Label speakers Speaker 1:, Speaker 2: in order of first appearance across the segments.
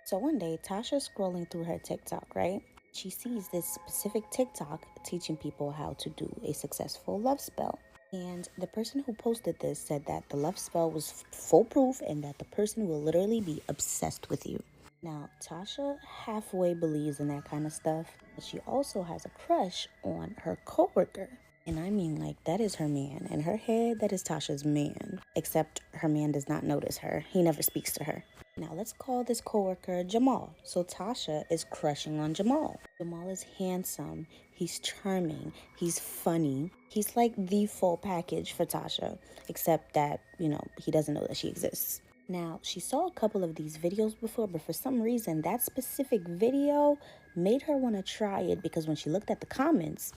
Speaker 1: So one day, Tasha's scrolling through her TikTok, right? She sees this specific TikTok teaching people how to do a successful love spell. And the person who posted this said that the love spell was foolproof and that the person will literally be obsessed with you. Now, Tasha halfway believes in that kind of stuff, but she also has a crush on her coworker. And I mean, like, that is her man. In her head, that is Tasha's man. Except her man does not notice her. He never speaks to her. Now let's call this coworker Jamal. So Tasha is crushing on Jamal. Jamal is handsome, he's charming, he's funny. He's like the full package for Tasha, except that, he doesn't know that she exists. Now, she saw a couple of these videos before, but for some reason, that specific video made her want to try it because when she looked at the comments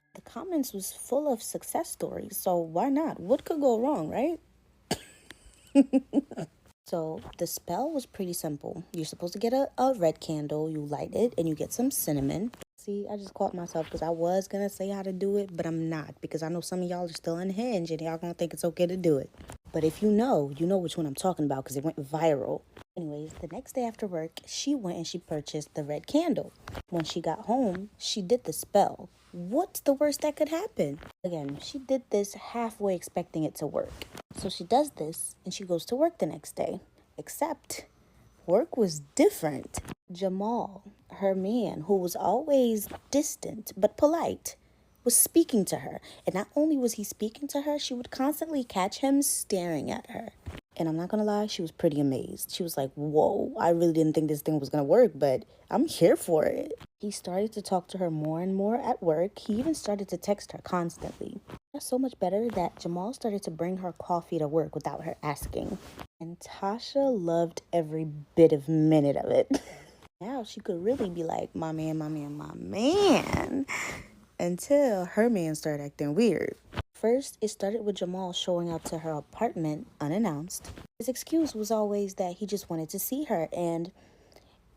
Speaker 1: was full of success stories. So why not? What could go wrong, right? So the spell was pretty simple. You're supposed to get a red candle, you light it, and you get some cinnamon. See, I just caught myself because I was going to say how to do it, but I'm not because I know some of y'all are still unhinged and y'all going to think it's okay to do it. But if you know which one I'm talking about because it went viral. Anyways, the next day after work, she went and she purchased the red candle. When she got home, she did the spell. What's the worst that could happen? Again, she did this halfway expecting it to work. So she does this and she goes to work the next day. Except work was different. Jamal, her man, who was always distant but polite, was speaking to her. And not only was he speaking to her, she would constantly catch him staring at her. And I'm not gonna lie, she was pretty amazed. She was like, whoa, I really didn't think this thing was gonna work, but I'm here for it. He started to talk to her more and more at work. He even started to text her constantly. That's so much better that Jamal started to bring her coffee to work without her asking. And Tasha loved every bit of minute of it. Now she could really be like, my man, my man, my man. Until her man started acting weird. First, it started with Jamal showing up to her apartment unannounced. His excuse was always that he just wanted to see her, and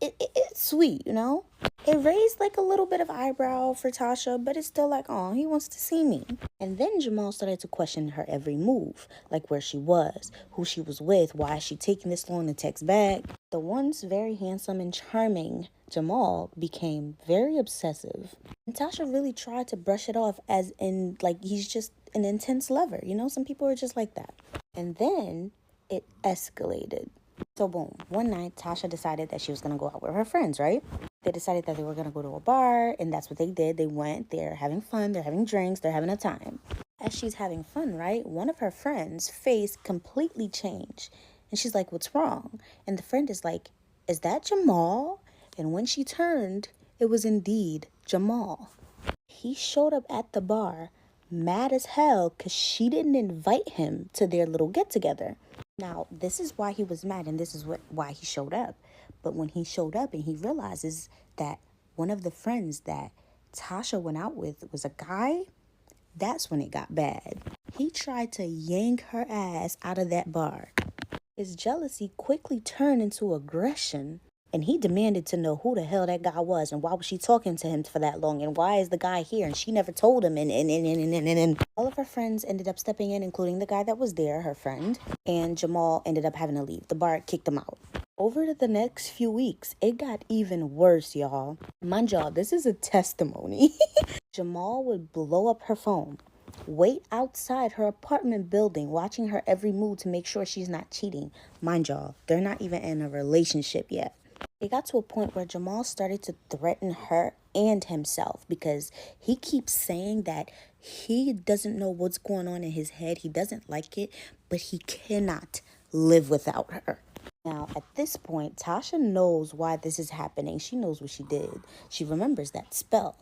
Speaker 1: it's sweet, It raised like a little bit of eyebrow for Tasha, but it's still like, oh, he wants to see me. And then Jamal started to question her every move, like where she was, who she was with, why is she taking this long to text back. The once very handsome and charming Jamal became very obsessive. And Tasha really tried to brush it off as in like he's just an intense lover. Some people are just like that. And then it escalated. So boom, one night Tasha decided that she was going to go out with her friends, right? They decided that they were going to go to a bar, and that's what they did. They went, they're having fun, they're having drinks, they're having a time. As she's having fun, right, one of her friends' face completely changed. And she's like, what's wrong? And the friend is like, is that Jamal? And when she turned, it was indeed Jamal. He showed up at the bar mad as hell because she didn't invite him to their little get-together. Now, this is why he was mad, and this is why he showed up. But when he showed up and he realizes that one of the friends that Tasha went out with was a guy, that's when it got bad. He tried to yank her ass out of that bar. His jealousy quickly turned into aggression, and he demanded to know who the hell that guy was and why was she talking to him for that long and why is the guy here and she never told him and all of her friends ended up stepping in, including the guy that was there, her friend, and Jamal ended up having to leave. The bar kicked him out. Over the next few weeks, it got even worse, y'all. Mind y'all, this is a testimony. Jamal would blow up her phone, wait outside her apartment building, watching her every move to make sure she's not cheating. Mind y'all, they're not even in a relationship yet. It got to a point where Jamal started to threaten her and himself because he keeps saying that he doesn't know what's going on in his head. He doesn't like it, but he cannot live without her. Now, at this point, Tasha knows why this is happening. She knows what she did. She remembers that spell.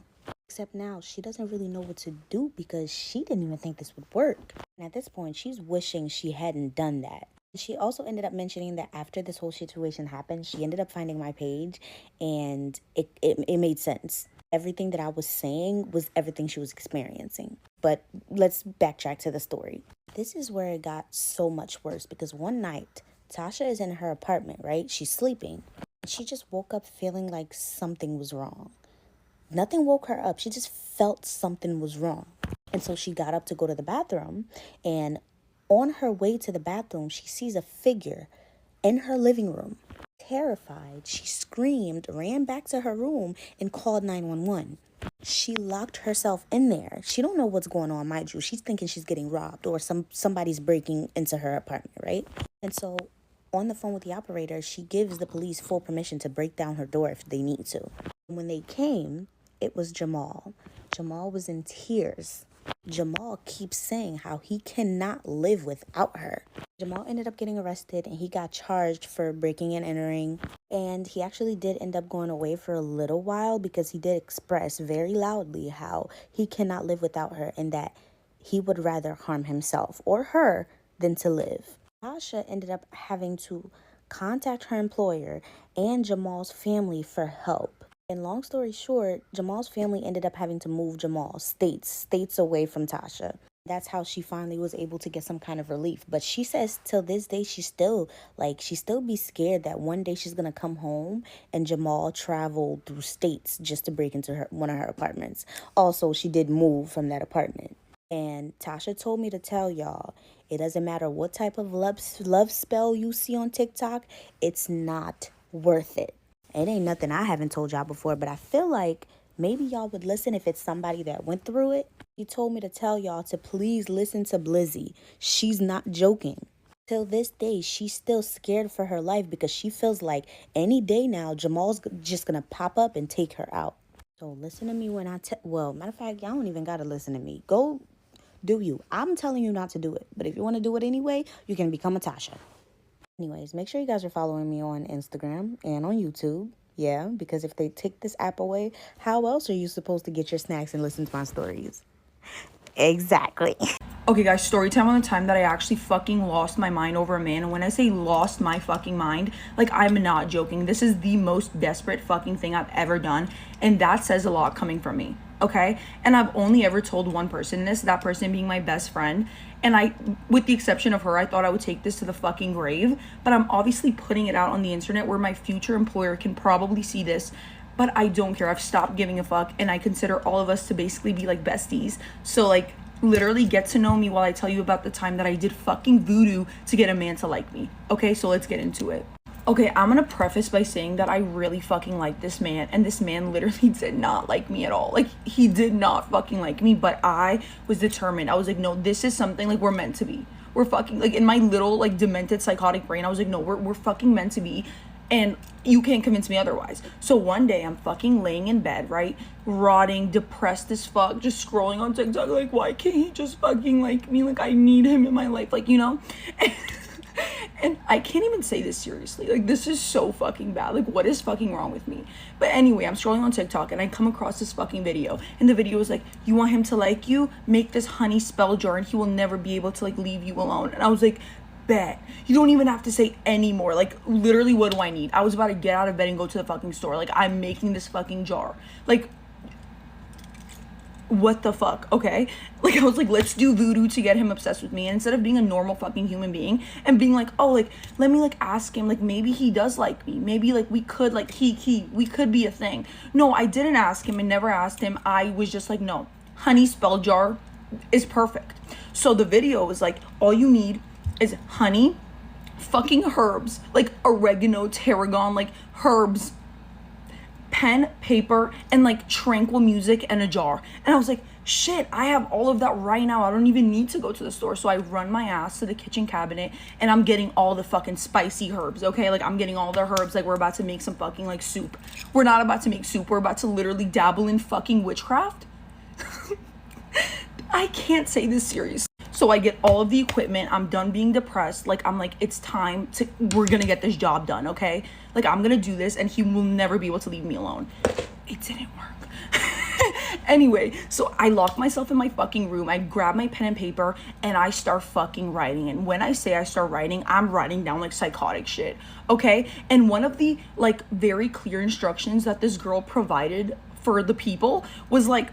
Speaker 1: Except now, she doesn't really know what to do because she didn't even think this would work. And at this point, she's wishing she hadn't done that. She also ended up mentioning that after this whole situation happened, she ended up finding my page and it made sense. Everything that I was saying was everything she was experiencing. But let's backtrack to the story. This is where it got so much worse because one night, Tasha is in her apartment, right? She's sleeping. She just woke up feeling like something was wrong. Nothing woke her up. She just felt something was wrong. And so she got up to go to the bathroom, and on her way to the bathroom, she sees a figure in her living room Terrified, she screamed, ran back to her room, and called 911. She locked herself in there. She don't know what's going on, mind you. She's thinking she's getting robbed or somebody's breaking into her apartment, right? And so on the phone with the operator, she gives the police full permission to break down her door if they need to. When they came, it was Jamal. Jamal was in tears. Jamal keeps saying how he cannot live without her. Jamal ended up getting arrested and he got charged for breaking and entering. And he actually did end up going away for a little while because he did express very loudly how he cannot live without her and that he would rather harm himself or her than to live. Tasha ended up having to contact her employer and Jamal's family for help. And long story short, Jamal's family ended up having to move Jamal states away from Tasha. That's how she finally was able to get some kind of relief. But she says till this day, she still be scared that one day she's going to come home and Jamal traveled through states just to break into one of her apartments. Also, she did move from that apartment. And Tasha told me to tell y'all, it doesn't matter what type of love spell you see on TikTok, it's not worth it. It ain't nothing I haven't told y'all before, but I feel like maybe y'all would listen if it's somebody that went through it. He told me to tell y'all to please listen to Blizzy. She's not joking. Till this day, she's still scared for her life because she feels like any day now, Jamal's just going to pop up and take her out. So listen to me when well, matter of fact, y'all don't even got to listen to me. Go do you. I'm telling you not to do it. But if you want to do it anyway, you can become a Tasha. Anyways, make sure you guys are following me on Instagram and on YouTube. Yeah, because if they take this app away, how else are you supposed to get your snacks and listen to my stories? Exactly.
Speaker 2: Okay, guys, story time on the time that I actually fucking lost my mind over a man. And when I say lost my fucking mind, like, I'm not joking. This is the most desperate fucking thing I've ever done. And that says a lot coming from me, okay? And I've only ever told one person this, that person being my best friend. And I, with the exception of her, I thought I would take this to the fucking grave. But I'm obviously putting it out on the internet where my future employer can probably see this. But I don't care. I've stopped giving a fuck. And I consider all of us to basically be like besties. So, like, literally get to know me while I tell you about the time that I did fucking voodoo to get a man to like me. Okay, so let's get into it. Okay, I'm gonna preface by saying that I really fucking like this man, and this man literally did not like me at all. Like, he did not fucking like me, but I was determined. I was like, no, this is something, like, we're meant to be. We're fucking, like, in my little, like, demented psychotic brain, I was like, no, we're fucking meant to be, and you can't convince me otherwise. So one day, I'm fucking laying in bed, right, rotting, depressed as fuck, just scrolling on TikTok, like, why can't he just fucking like me? Like, I need him in my life, like, you know? And I can't even say this seriously. Like, this is so fucking bad. Like, what is fucking wrong with me? But anyway, I'm scrolling on TikTok and I come across this fucking video. And the video was like, you want him to like you? Make this honey spell jar and he will never be able to, like, leave you alone. And I was like, bet. You don't even have to say any more. Like, literally, what do I need? I was about to get out of bed and go to the fucking store. Like, I'm making this fucking jar. Like, what the fuck, okay? Like, I was like, let's do voodoo to get him obsessed with me. And instead of being a normal fucking human being and being like, oh, like, let me, like, ask him, like, maybe he does like me. Maybe, like, we could, like, we could be a thing. No, I didn't ask him and never asked him. I was just like, no, honey spell jar is perfect. So the video was like, all you need is honey, fucking herbs, like oregano, tarragon, like herbs, pen, paper, and like tranquil music and a jar. And I was like, shit, I have all of that right now. I don't even need to go to the store. So I run my ass to the kitchen cabinet and I'm getting all the fucking spicy herbs, okay? Like, I'm getting all the herbs. Like, we're about to make some fucking, like, soup. We're not about to make soup. We're about to literally dabble in fucking witchcraft. I can't say this seriously. So I get all of the equipment. I'm done being depressed. Like, I'm like, it's time to, we're gonna get this job done, okay? Like, I'm gonna do this and he will never be able to leave me alone. It didn't work. Anyway, so I lock myself in my fucking room. I grab my pen and paper and I start fucking writing. And when I say I start writing, I'm writing down, like, psychotic shit, okay? And one of the, like, very clear instructions that this girl provided for the people was like,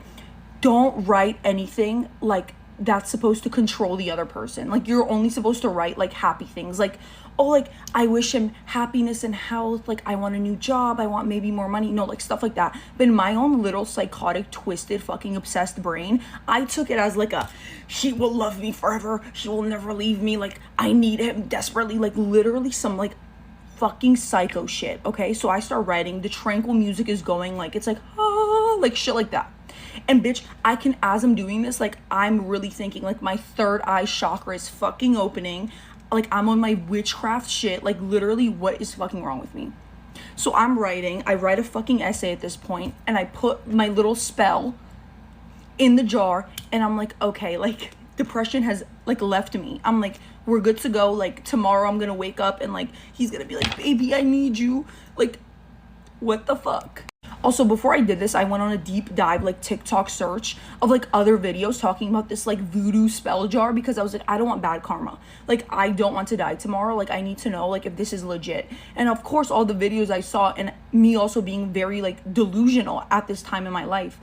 Speaker 2: don't write anything, like, that's supposed to control the other person. Like, you're only supposed to write, like, happy things. Like, oh, like, I wish him happiness and health. Like, I want a new job. I want maybe more money. No, like, stuff like that. But in my own little psychotic, twisted, fucking obsessed brain, I took it as, like, he will love me forever. He will never leave me. Like, I need him desperately. Like, literally some, like, fucking psycho shit, okay? So I start writing, the tranquil music is going, like, it's like, ah, like shit like that. And bitch, I can, as I'm doing this, like, I'm really thinking, like, my third eye chakra is fucking opening. Like, I'm on my witchcraft shit. Like, literally, what is fucking wrong with me? So I'm writing, I write a fucking essay at this point, and I put my little spell in the jar, and I'm like, okay, like, depression has, like, left me. I'm like, we're good to go. Like, tomorrow I'm gonna wake up, and, like, he's gonna be like, baby, I need you. Like, what the fuck? Also, before I did this, I went on a deep dive, like, TikTok search of, like, other videos talking about this, like, voodoo spell jar, because I was like, I don't want bad karma. Like, I don't want to die tomorrow. Like, I need to know, like, if this is legit. And of course, all the videos I saw, and me also being very, like, delusional at this time in my life,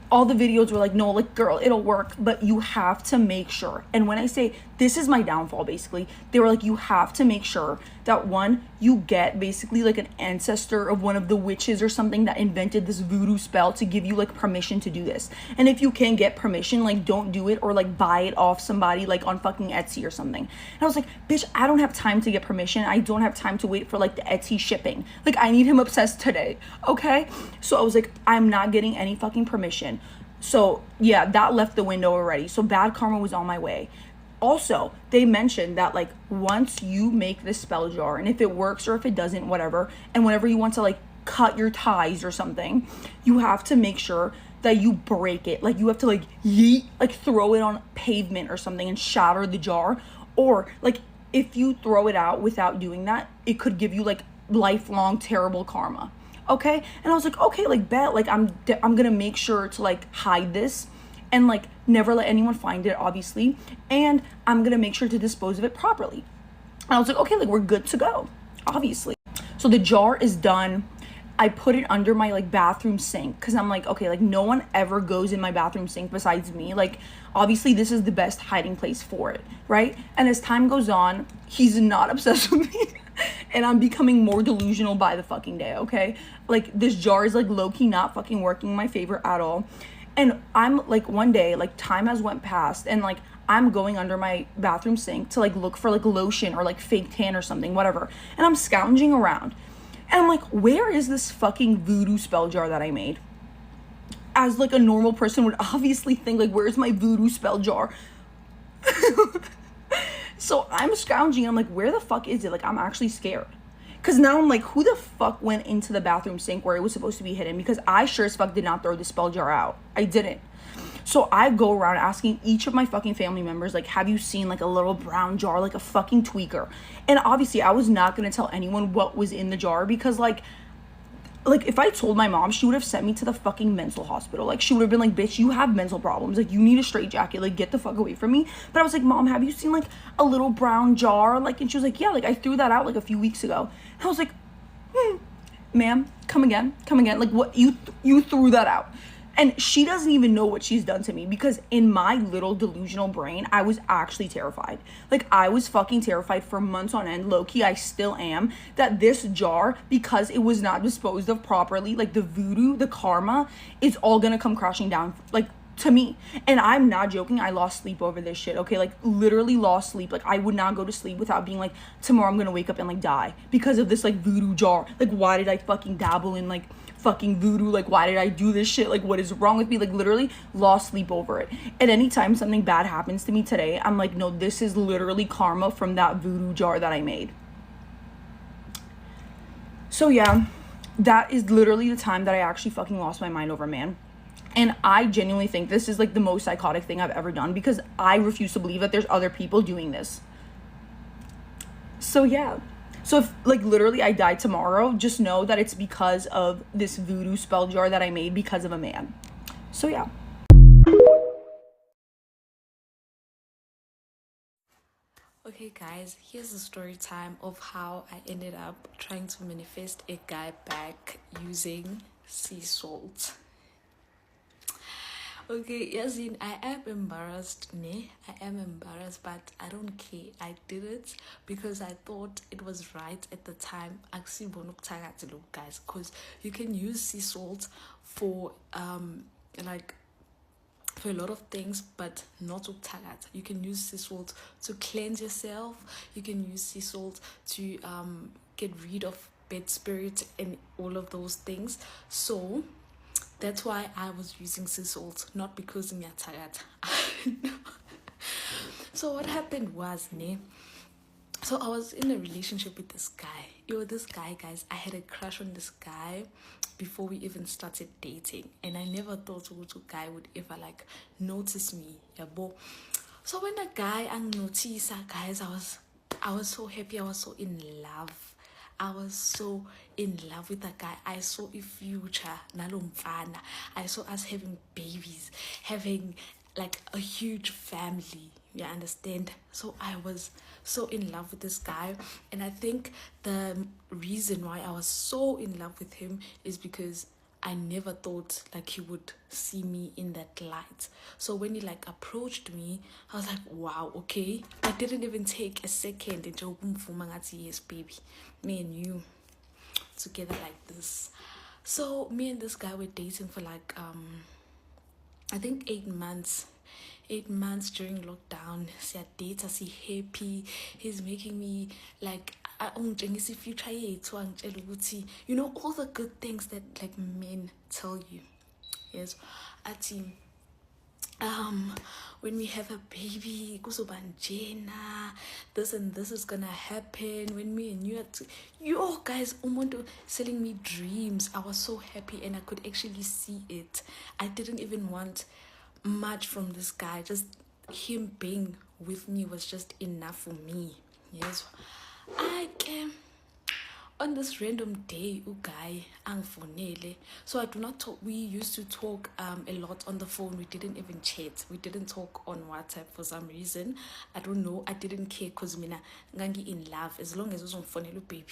Speaker 2: all the videos were like, no, like, girl, it'll work, but you have to make sure. And when I say this is my downfall, basically, they were like, you have to make sure that, one, you get basically like an ancestor of one of the witches or something that invented this voodoo spell to give you like permission to do this. And if you can't get permission, like, don't do it, or like buy it off somebody like on fucking Etsy or something. And I was like, bitch, I don't have time to get permission. I don't have time to wait for like the Etsy shipping. Like, I need him obsessed today, okay? So I was like, I'm not getting any fucking permission. So yeah, that left the window already. So bad karma was on my way. Also, they mentioned that, like, once you make this spell jar, and if it works or if it doesn't, whatever, and whenever you want to, like, cut your ties or something, you have to make sure that you break it. Like, you have to, like, yeet, like, throw it on pavement or something and shatter the jar. Or, like, if you throw it out without doing that, it could give you, like, lifelong terrible karma. Okay? And I was like, okay, like, bet, like, I'm gonna make sure to, like, hide this and, like, never let anyone find it, obviously, and I'm gonna make sure to dispose of it properly. And I was like, okay, like, we're good to go, obviously. So the jar is done. I put it under my, like, bathroom sink, because I'm like, okay, like, no one ever goes in my bathroom sink besides me. Like, obviously this is the best hiding place for it, right? And as time goes on, he's not obsessed with me and I'm becoming more delusional by the fucking day, okay? Like, this jar is, like, low-key not fucking working in my favor at all. And I'm like, one day, like, time has went past, and like, I'm going under my bathroom sink to like look for like lotion or like fake tan or something, whatever. And I'm scrounging around, and I'm like, where is this fucking voodoo spell jar that I made? As like a normal person would obviously think, like, where's my voodoo spell jar? So I'm scrounging, and I'm like, where the fuck is it? Like, I'm actually scared. Because now I'm like, who the fuck went into the bathroom sink where it was supposed to be hidden? Because I sure as fuck did not throw the spell jar out. I didn't. So I go around asking each of my fucking family members, like, have you seen like a little brown jar, like a fucking tweaker? And obviously I was not going to tell anyone what was in the jar, because like if I told my mom, she would have sent me to the fucking mental hospital. Like, she would have been like, bitch, you have mental problems. Like, you need a straitjacket. Like, get the fuck away from me. But I was like, Mom, have you seen like a little brown jar? Like, and she was like, yeah, like, I threw that out like a few weeks ago. And I was like, ma'am, come again. Like, what? You threw that out. And she doesn't even know what she's done to me, because in my little delusional brain, I was actually terrified. Like, I was fucking terrified for months on end. Low-key, I still am. That this jar, because it was not disposed of properly, like, the voodoo, the karma, is all gonna come crashing down, like, to me. And I'm not joking, I lost sleep over this shit, okay? Like, literally lost sleep. Like, I would not go to sleep without being like, tomorrow I'm gonna wake up and like die because of this like voodoo jar. Like, why did I fucking dabble in like fucking voodoo? Like, why did I do this shit? Like, what is wrong with me? Like, literally lost sleep over it. And anytime something bad happens to me today, I'm like, no, this is literally karma from that voodoo jar that I made. So yeah, that is literally the time that I actually fucking lost my mind over, man. And I genuinely think this is like the most psychotic thing I've ever done, because I refuse to believe that there's other people doing this. So yeah. So if like literally I die tomorrow, just know that it's because of this voodoo spell jar that I made because of a man. So yeah.
Speaker 3: Okay guys, here's a story time of how I ended up trying to manifest a guy back using sea salt. Okay, Yasin, I am embarrassed, I am embarrassed, but I don't care. I did it because I thought it was right at the time. Guys, because you can use sea salt for like for a lot of things, but not uktagat. You can use sea salt to cleanse yourself. You can use sea salt to get rid of bad spirits and all of those things. So that's why I was using sea salt, not because ngiyathagatha. So what happened was, so I was in a relationship with this guy. This guy, guys, I had a crush on this guy before we even started dating, and I never thought a guy would ever like notice me. Yabo. So when a guy noticed, guys, I was so happy. I was so in love. I was so in love with that guy. I saw a future. Nalomfana. I saw us having babies, having like a huge family. You understand? So I was so in love with this guy, and I think the reason why I was so in love with him is because I never thought like he would see me in that light. So when he like approached me, I was like, wow, okay. I didn't even take a second into yes, baby, me and you together like this. So me and this guy were dating for like I think 8 months. 8 months during lockdown. Siyadate, happy. He's making me like future, you know, all the good things that like men tell you. Yes. Ati when we have a baby, this and this is gonna happen. When me and you guys selling me dreams. I was so happy and I could actually see it. I didn't even want much from this guy. Just him being with me was just enough for me. Yes. I came on this random day, guy angfonele. So I do not talk. We used to talk a lot on the phone. We didn't even chat. We didn't talk on WhatsApp for some reason. I don't know. I didn't care because mina ngangi in love. As long as it was on phone, baby,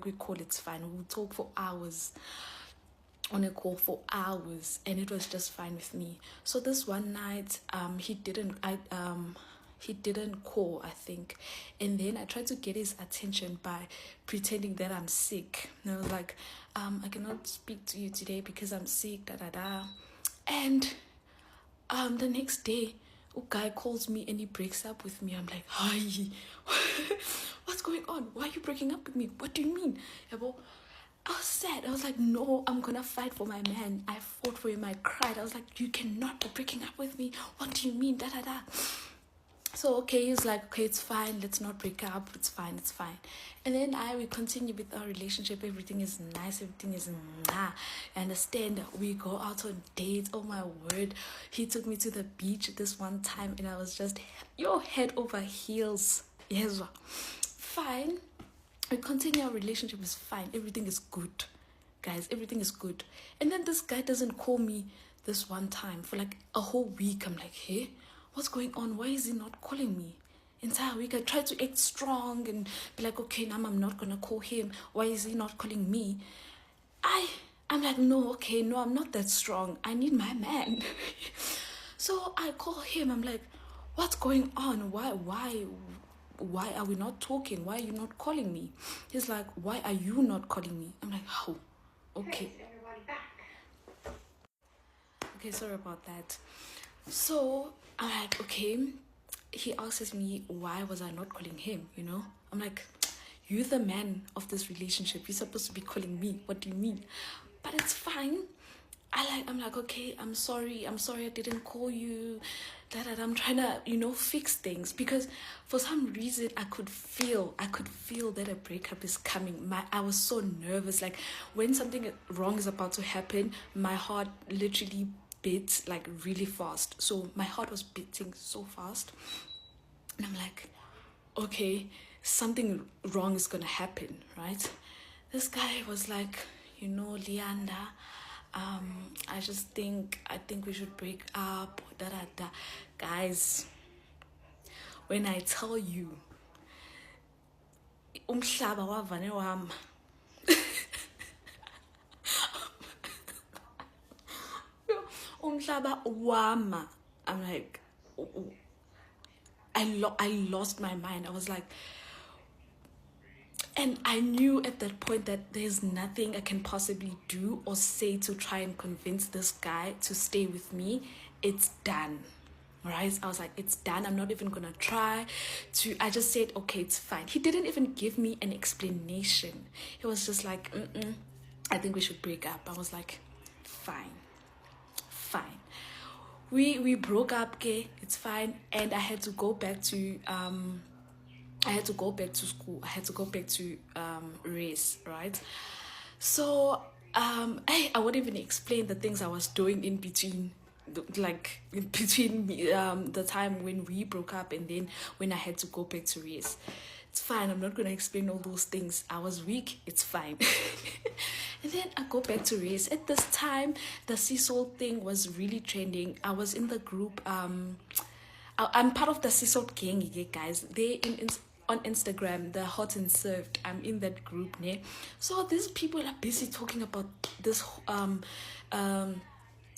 Speaker 3: we call it's fine. We would talk for hours. On a call for hours, and it was just fine with me. So this one night, he didn't call, I think, and then I tried to get his attention by pretending that I'm sick. And I was like, I cannot speak to you today because I'm sick, and the next day, a guy calls me and he breaks up with me. I'm like, hi, what's going on? Why are you breaking up with me? What do you mean? I was sad. I was like, no, I'm gonna fight for my man. I fought for him. I cried. I was like, you cannot be breaking up with me. What do you mean? So okay, he's like, okay, it's fine. Let's not break up. It's fine. And then we continue with our relationship. Everything is nice. Everything is I understand. We go out on dates. Oh my word. He took me to the beach this one time, and I was just head over heels. Yes, fine. We continue, our relationship is fine. Everything is good. Guys, everything is good. And then this guy doesn't call me this one time for like a whole week. I'm like, hey, what's going on? Why is he not calling me? Entire week I tried to act strong and be like, okay, now I'm not gonna call him. Why is he not calling me? I'm like, no, I'm not that strong. I need my man. So I call him. I'm like, what's going on? Why are we not talking? Why are you not calling me? He's like, why are you not calling me? I'm like, oh, okay.
Speaker 1: Is everybody back?
Speaker 3: Okay, sorry about that. So I'm like, okay. He asks me, why was I not calling him? You know? I'm like, you're the man of this relationship. You're supposed to be calling me. What do you mean? But it's fine. I'm like, okay, I'm sorry I didn't call you. I'm trying to, fix things, because for some reason I could feel that a breakup is coming. I was so nervous. Like when something wrong is about to happen, my heart literally beats like really fast. So my heart was beating so fast, and I'm like, okay, something wrong is gonna happen, right? This guy was like, Leander, I think we should break up. Guys, when I tell you, umhlaba wavane wami. Umhlaba wama. I'm like, I lost my mind. I was like, and I knew at that point that there's nothing I can possibly do or say to try and convince this guy to stay with me. It's done. right? I was like, it's done. I'm not even gonna try to. I just said, okay, it's fine. He didn't even give me an explanation. He was just like, I think we should break up. I was like, fine. We broke up, okay, it's fine. And I had to go back to school. I had to go back to race, right? So I won't even explain the things I was doing in between, like in between the time when we broke up and then when I had to go back to race. It's fine. I'm not gonna explain all those things. I was weak. It's fine. And then I go back to race. At this time, the sea salt thing was really trending. I was in the group. I'm part of the sea salt gang, yeah, guys. They on Instagram, the hot and served. I'm in that group, ne? So these people are busy talking about this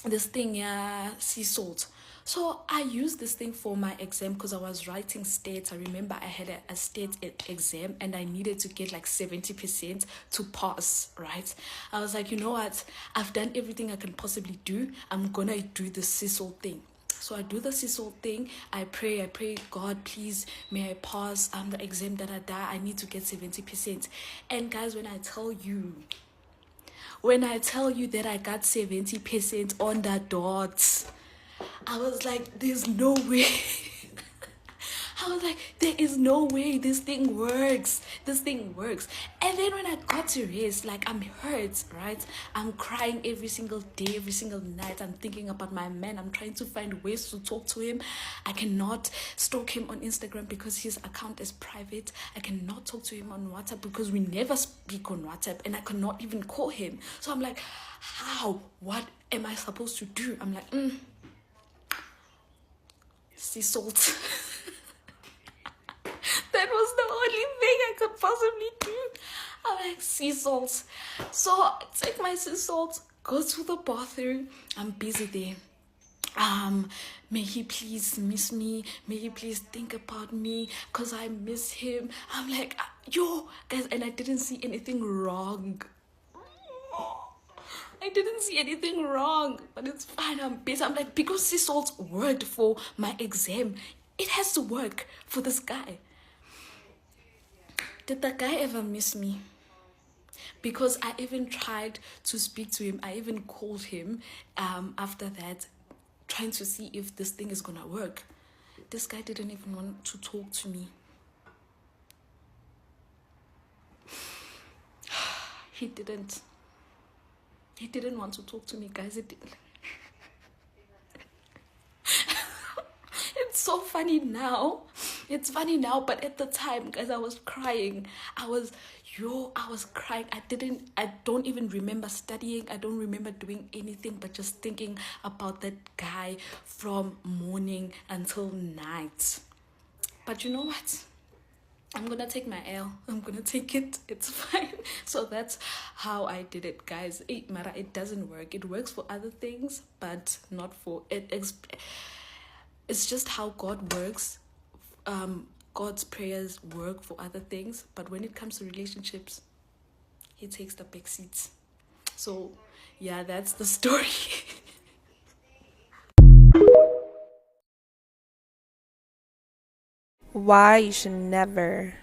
Speaker 3: this thing, yeah, sea salt. So I used this thing for my exam because I was writing states. I remember I had a state exam and I needed to get like 70% to pass, right? I was like, you know what? I've done everything I can possibly do. I'm gonna do the sea salt thing. So I do the sea salt thing. I pray, God, please, may I pass the exam, I need to get 70%. And guys, when I tell you that I got 70% on the dot, I was like, there's no way. I was like, there is no way this thing works. And then when I got to race, like, I'm hurt, right? I'm crying every single day, every single night. I'm thinking about my man. I'm trying to find ways to talk to him. I cannot stalk him on Instagram because his account is private. I cannot talk to him on WhatsApp because we never speak on WhatsApp, and I cannot even call him. So I'm like, how? What am I supposed to do? I'm like, sea salt. That was the only thing I could possibly do. I'm like, sea salt. So I take my sea salt, go to the bathroom. I'm busy there. May he please miss me. May he please think about me because I miss him. I'm like, yo, guys, and I didn't see anything wrong. But it's fine. I'm busy. I'm like, because sea salt worked for my exam, it has to work for this guy. Did the guy ever miss me? Because I even tried to speak to him. I even called him after that, trying to see if this thing is gonna work. This guy didn't even want to talk to me. He didn't want to talk to me, guys. It's so funny now. But at the time, guys, I was crying. I was crying. I don't even remember studying. I don't remember doing anything but just thinking about that guy from morning until night. But you know what? I'm gonna take my L. I'm gonna take it. It's fine. So that's how I did it, guys. Mara, it doesn't work. It works for other things, but not for it. It's just how God works. God's prayers work for other things, but when it comes to relationships, he takes the back seats. So yeah, that's the story.
Speaker 4: Why you should never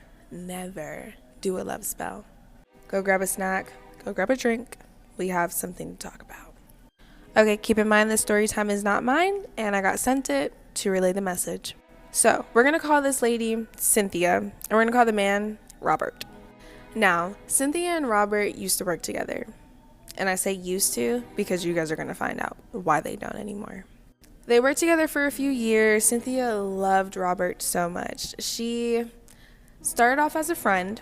Speaker 4: do a love spell. Go grab a snack, go grab a drink. We have something to talk about. Okay, keep in mind this story time is not mine, and I got sent it to relay the message. So we're going to call this lady Cynthia, and we're going to call the man Robert. Now, Cynthia and Robert used to work together. And I say used to because you guys are going to find out why they don't anymore. They worked together for a few years. Cynthia loved Robert so much. She started off as a friend,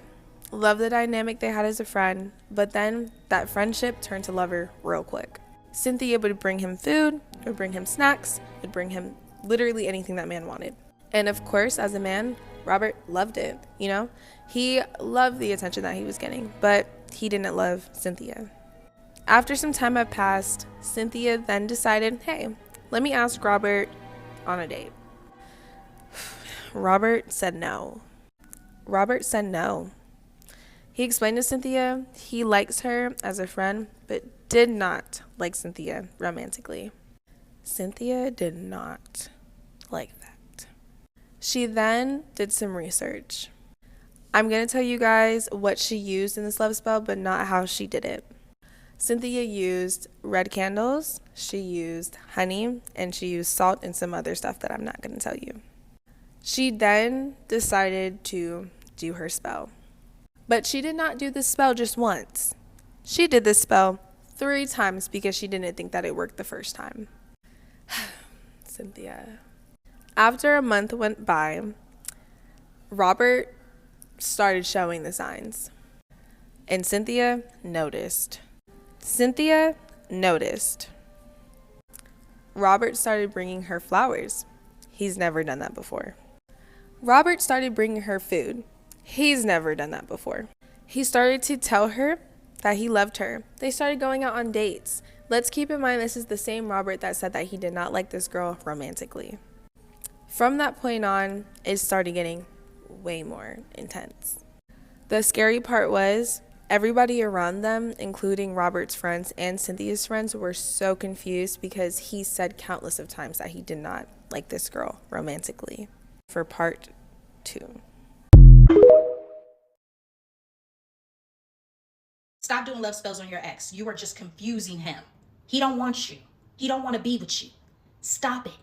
Speaker 4: loved the dynamic they had as a friend, but then that friendship turned to lover real quick. Cynthia would bring him food, would bring him snacks, would bring him literally anything that man wanted. And of course, as a man, Robert loved it, you know? He loved the attention that he was getting, but he didn't love Cynthia. After some time had passed, Cynthia then decided, hey, let me ask Robert on a date. Robert said no. He explained to Cynthia he likes her as a friend, but did not like Cynthia romantically. Cynthia did not like that. She then did some research. I'm going to tell you guys what she used in this love spell, but not how she did it. Cynthia used red candles, she used honey, and she used salt and some other stuff that I'm not going to tell you. She then decided to do her spell. But she did not do this spell just once. She did this spell 3 times because she didn't think that it worked the first time. Cynthia. After a month went by, Robert started showing the signs. And Cynthia noticed. Robert started bringing her flowers. He's never done that before. Robert started bringing her food. He's never done that before. He started to tell her that he loved her. They started going out on dates. Let's keep in mind this is the same Robert that said that he did not like this girl romantically. From that point on, it started getting way more intense. The scary part was everybody around them, including Robert's friends and Cynthia's friends, were so confused because he said countless of times that he did not like this girl romantically. For part 2.
Speaker 1: Stop doing love spells on your ex. You are just confusing him. He don't want you. He don't want to be with you. Stop it.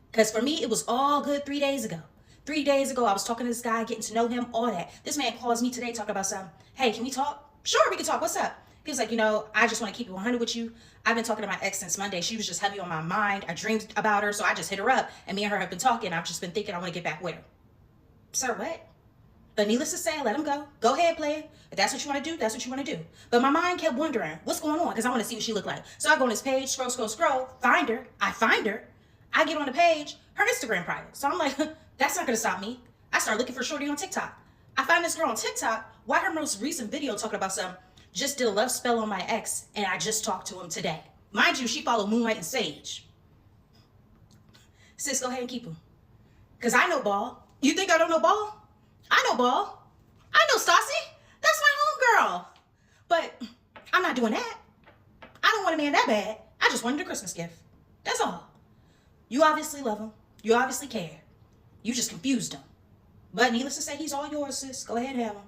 Speaker 1: Because for me, it was all good 3 days ago. 3 days ago, I was talking to this guy, getting to know him, all that. This man calls me today talking about something. Hey, can we talk? Sure, we can talk. What's up? He was like, I just want to keep it 100 with you. I've been talking to my ex since Monday. She was just heavy on my mind. I dreamed about her, so I just hit her up. And me and her have been talking. I've just been thinking I want to get back with her. Sir, what? But needless to say, let him go. Go ahead, play it. If that's what you want to do, that's what you want to do. But my mind kept wondering, what's going on? Because I want to see what she looked like. So I go on his page, scroll, find her. I find her. I get on the page, her Instagram private. So I'm like, that's not going to stop me. I start looking for shorty on TikTok. I find this girl on TikTok. Why her most recent video talking about some, just did a love spell on my ex, and I just talked to him today. Mind you, she followed Moonlight and Sage. Sis, go ahead and keep him. Because I know ball. You think I don't know ball? I know ball. I know Stassi. That's my homegirl. But I'm not doing that. I don't want a man that bad. I just wanted a Christmas gift. That's all. You obviously love him. You obviously care. You just confused him. But needless to say, he's all yours, sis. Go ahead and have him.